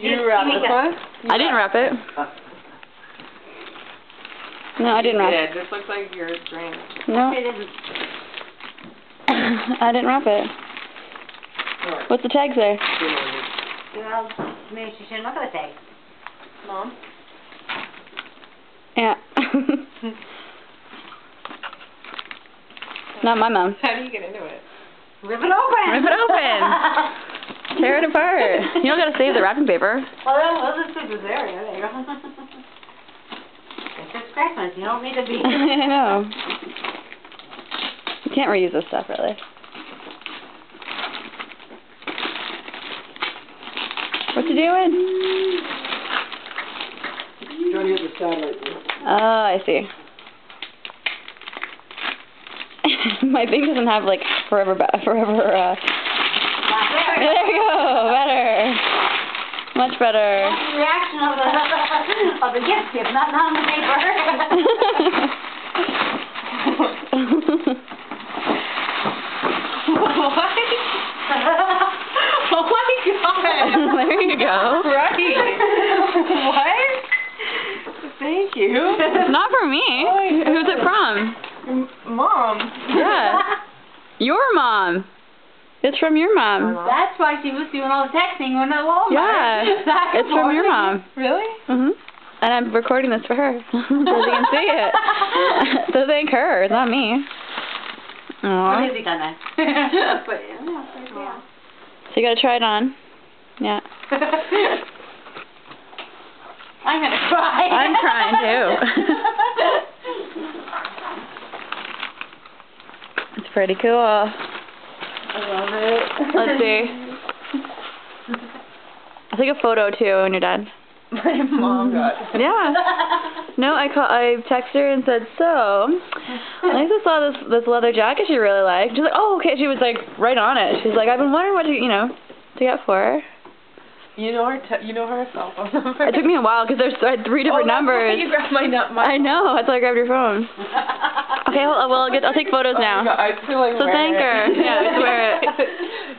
You wrap this one? I didn't wrap it. No, I didn't wrap it. This looks like your drink. No. It isn't. I didn't wrap it. What's the tag say? Well, maybe she shouldn't look at the tag. Mom? Yeah. Not my mom. How do you get into it? Rip it open! Rip it open! Tear it apart. You don't gotta save the wrapping paper. Well, we'll just put this area. There you go. It's Christmas. You don't need to be. I know. You can't reuse this stuff, really. What you doing? Trying to get the satellite there. Oh, I see. My thing doesn't have like forever. There There you go. Better. Much better. That's the reaction of the gift, not on the paper. What? Oh my god! There you go. Right. What? Thank you. It's not for me. Who's it from? Mom. Yeah. Your mom. It's from your mom. That's why she was doing all the texting when the Walmart. Yeah. It's from your mom. Really? Mhm. And I'm recording this for her, so you can see it. So thank her, it's not me. What Aww. is he gonna? But, yeah. So you gotta try it on. Yeah. I'm gonna cry. I'm crying too. It's pretty cool. I love it. Let's see. I'll take a photo too when you're done. My mom got it. Yeah. No, I texted her and said, so, Lisa saw this leather jacket she really liked. She's like, oh, okay. She was like right on it. She's like, I've been wondering what to get for her. You know her cell phone number. It took me a while because I had 3 different numbers. You grabbed my I know. That's why I grabbed your phone. Okay, well, I'll take photos now. God, I feel like So thank her. Yeah, just wear it.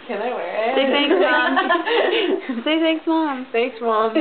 Can I wear it? Say thanks, Mom. Say thanks, Mom. Thanks, Mom.